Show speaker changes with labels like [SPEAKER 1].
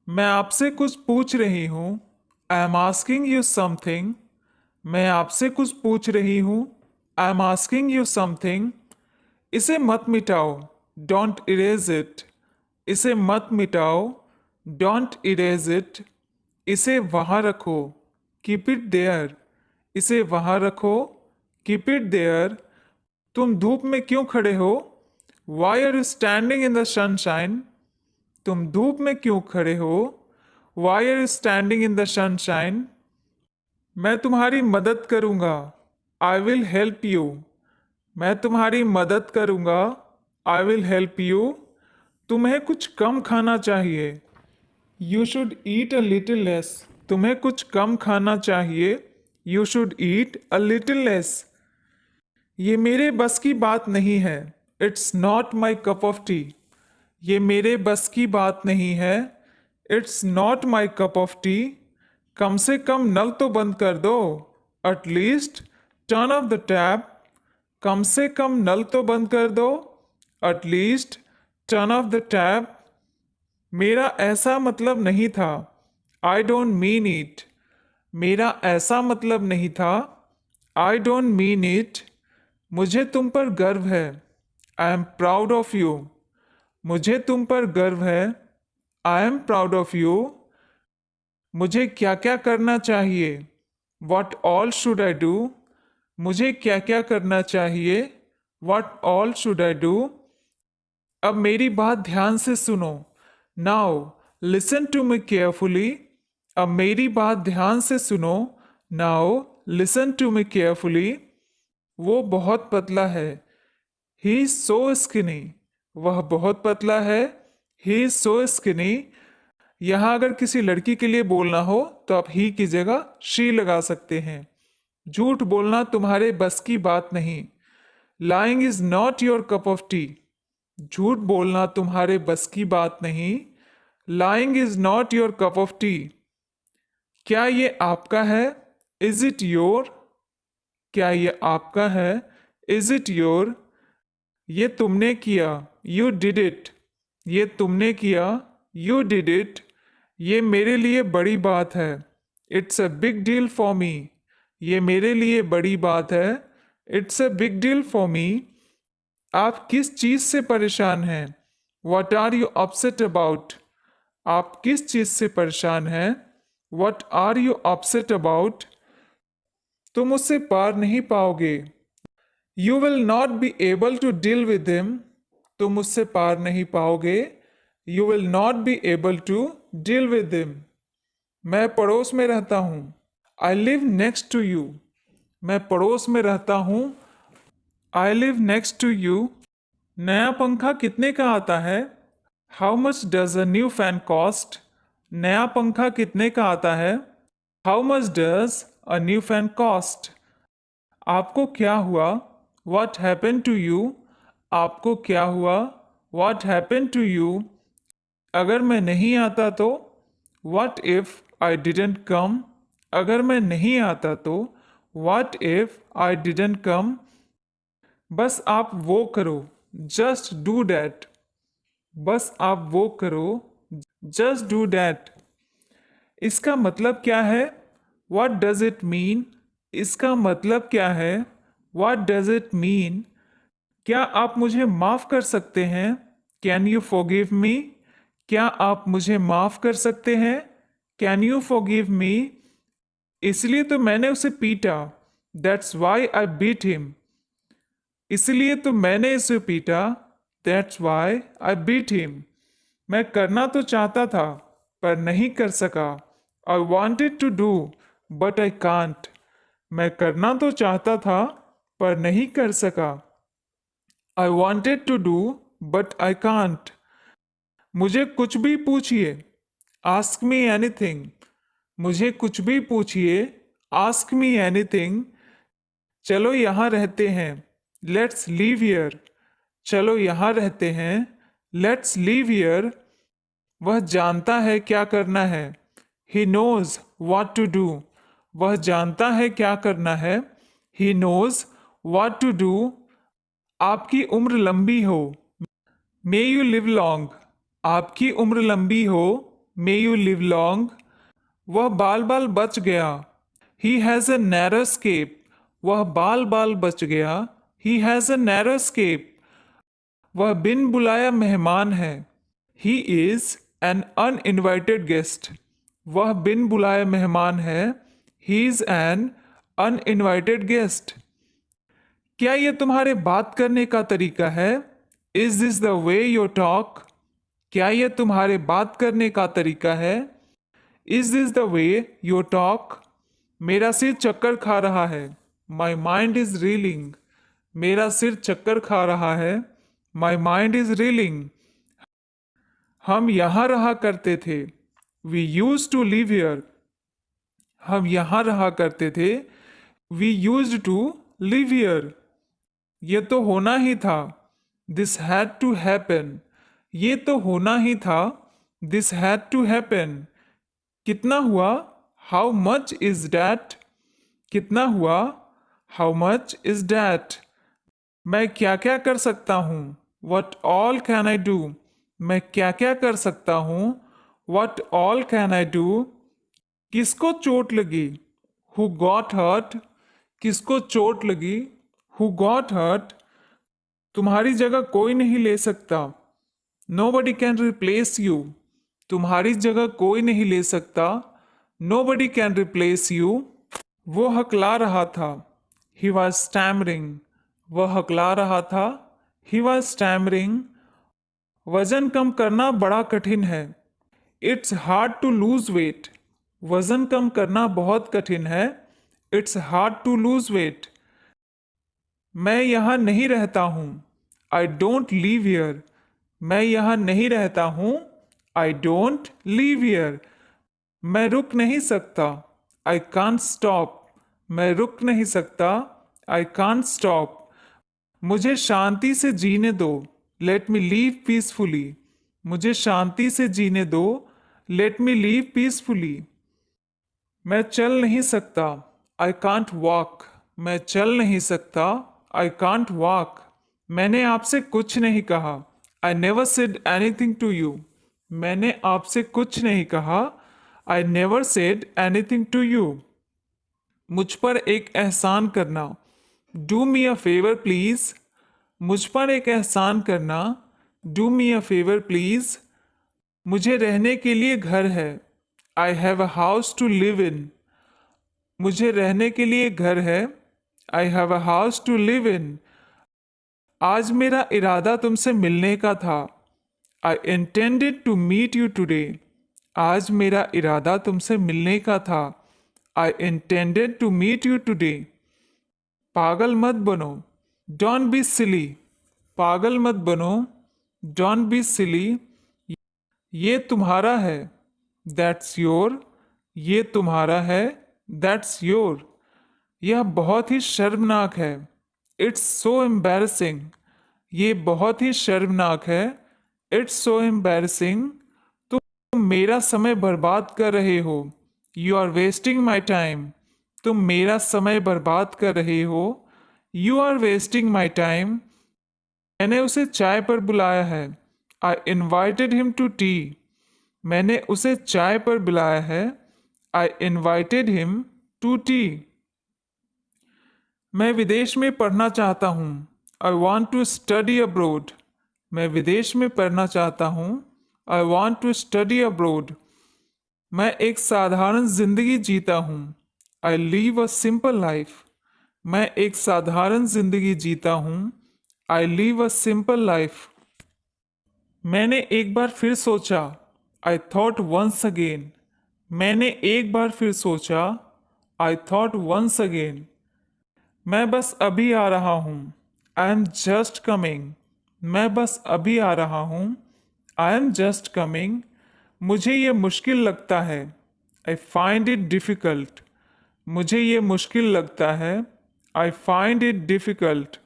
[SPEAKER 1] मैं आपसे कुछ पूछ रही हूँ। I am asking you something. मैं आपसे कुछ पूछ रही हूँ। I am asking you something. इसे मत मिटाओ। Don't erase it. इसे मत मिटाओ। Don't erase it. इसे वहाँ रखो। Keep it there. इसे वहाँ रखो। Keep it there. तुम धूप में क्यों खड़े हो? Why are you standing in the sunshine? तुम धूप में क्यों खड़े हो? Why are you standing in the sunshine? मैं तुम्हारी मदद करूंगा। I will help you. मैं तुम्हारी मदद करूंगा। I will help you. तुम्हें कुछ कम खाना चाहिए। You should eat a little less. तुम्हें कुछ कम खाना चाहिए। You should eat a little less. ये मेरे बस की बात नहीं है। It's not my cup of tea. ये मेरे बस की बात नहीं है। It's not my cup of tea. कम से कम नल तो बंद कर दो। At least turn off the tap. कम से कम नल तो बंद कर दो। At least turn off the tap. मेरा ऐसा मतलब नहीं था। I don't mean it. मेरा ऐसा मतलब नहीं था। I don't mean it. मुझे तुम पर गर्व है। I am proud of you. मुझे तुम पर गर्व है। I am proud of you. मुझे क्या क्या करना चाहिए? What all should I do? मुझे क्या क्या करना चाहिए? What all should I do? अब मेरी बात ध्यान से सुनो। Now listen to me carefully. अब मेरी बात ध्यान से सुनो। Now listen to me carefully. वो बहुत पतला है। He is so skinny. वह बहुत पतला है। He is so skinny. यहां अगर किसी लड़की के लिए बोलना हो तो आप ही की जगह शी लगा सकते हैं। झूठ बोलना तुम्हारे बस की बात नहीं। Lying is not your cup of T. झूठ बोलना तुम्हारे बस की बात नहीं। Lying is not your cup of T. क्या ये आपका है? Is it your? क्या ये आपका है? Is it your? ये तुमने किया। You did it. ये तुमने किया। You did it. ये मेरे लिए बड़ी बात है। It's a big deal for मी। ये मेरे लिए बड़ी बात है। It's a big deal for me. आप किस चीज से परेशान हैं? What are you upset about? आप किस चीज से परेशान हैं? What are you upset about? तुम उससे पार नहीं पाओगे। You will not be able to deal with him. तुम उससे पार नहीं पाओगे। You will not be able to deal with him. मैं पड़ोस में रहता हूँ। I live next to you. मैं पड़ोस में रहता हूँ। I live next to you. नया पंखा कितने का आता है? How much does a new fan cost? नया पंखा कितने का आता है? How much does a new fan cost? आपको क्या हुआ? What happen to you? आपको क्या हुआ? What happen to you? अगर मैं नहीं आता तो? What if I didn't come? अगर मैं नहीं आता तो? What if I didn't come? बस आप वो करो। Just do that. बस आप वो करो। Just do that. इसका मतलब क्या है? What does it mean? इसका मतलब क्या है? What does it mean? क्या आप मुझे माफ कर सकते हैं? Can you forgive me? क्या आप मुझे माफ कर सकते हैं? Can you forgive me? इसलिए तो मैंने उसे पीटा। That's why I beat him. इसलिए तो मैंने इसे पीटा। That's why I beat him. मैं करना तो चाहता था पर नहीं कर सका। I wanted to do but I can't. मैं करना तो चाहता था पर नहीं कर सका। I wanted to do but I can't. मुझे कुछ भी पूछिए। Ask me anything. मुझे कुछ भी पूछिए। Ask me anything. चलो यहाँ रहते हैं। Let's leave here. चलो यहाँ रहते हैं। Let's leave here. वह जानता है क्या करना है। He knows what to do. वह जानता है क्या करना है। He knows what to do. आपकी उम्र लंबी हो। May you live long. आपकी उम्र लंबी हो। May you live long. वह बाल बाल बच गया। He has a narrow escape. वह बाल बाल बच गया। He has a narrow escape. वह बिन बुलाया मेहमान है। He is an uninvited guest. वह बिन बुलाया मेहमान है। He is an uninvited guest. क्या यह तुम्हारे बात करने का तरीका है? Is this the way your talk? क्या यह तुम्हारे बात करने का तरीका है? Is this the way your talk? मेरा सिर चक्कर खा रहा है। My mind is reeling. मेरा सिर चक्कर खा रहा है। My mind is reeling. हम यहां रहा करते थे। We use to live here. हम यहां रहा करते थे। We use to live here. ये तो होना ही था। This had to happen. ये तो होना ही था। This had to happen. कितना हुआ? How much is that? कितना हुआ? How much is that? मैं क्या क्या कर सकता हूँ? What all can I do? मैं क्या क्या कर सकता हूँ? What all can I do? किसको चोट लगी? Who got hurt? किसको चोट लगी? Who got hurt? तुम्हारी जगह कोई नहीं ले सकता। Nobody can replace you. तुम्हारी जगह कोई नहीं ले सकता। Nobody can replace you. वो हकला रहा था। He was stammering. वह हकला रहा था। He was stammering. वजन कम करना बड़ा कठिन है। It's hard to lose weight. वजन कम करना बहुत कठिन है। It's hard to lose weight. मैं यहाँ नहीं रहता हूँ। I don't live here. मैं यहाँ नहीं रहता हूँ। I don't live here. मैं रुक नहीं सकता। I can't stop. मैं रुक नहीं सकता। I can't stop. मुझे शांति से जीने दो। Let me live peacefully. मुझे शांति से जीने दो। Let me live peacefully. मैं चल नहीं सकता। I can't walk. मैं चल नहीं सकता। I can't walk. मैंने आपसे कुछ नहीं कहा। I never said anything to you. मैंने आपसे कुछ नहीं कहा। I never said anything to you. मुझ पर एक एहसान करना। Do me a favor please. मुझ पर एक एहसान करना। Do me a favor please. मुझे रहने के लिए घर है। I have a house to live in. मुझे रहने के लिए घर है। I have a house to live in. आज मेरा इरादा तुमसे मिलने का था। I intended to meet you today. आज मेरा इरादा तुमसे मिलने का था। I intended to meet you today. पागल मत बनो। Don't be silly. पागल मत बनो। Don't be silly. ये तुम्हारा है। That's your. ये तुम्हारा है। That's your. यह बहुत ही शर्मनाक है। It's so embarrassing. ये बहुत ही शर्मनाक है। It's so embarrassing. तुम मेरा समय बर्बाद कर रहे हो। You are wasting my time. तुम मेरा समय बर्बाद कर रहे हो। You are wasting my time. मैंने उसे चाय पर बुलाया है। I invited him to tea. मैंने उसे चाय पर बुलाया है। I invited him to tea. मैं विदेश में पढ़ना चाहता हूँ। I want to study abroad. मैं विदेश में पढ़ना चाहता हूँ। I want to study abroad. मैं एक साधारण जिंदगी जीता हूँ। I live a simple life. मैं एक साधारण जिंदगी जीता हूँ। I live a simple life. मैंने एक बार फिर सोचा। I thought once again. मैंने एक बार फिर सोचा। I thought once again. मैं बस अभी आ रहा हूँ। I am just coming. मैं बस अभी आ रहा हूँ। I am just coming. मुझे ये मुश्किल लगता है। I find it difficult. मुझे ये मुश्किल लगता है। I find it difficult.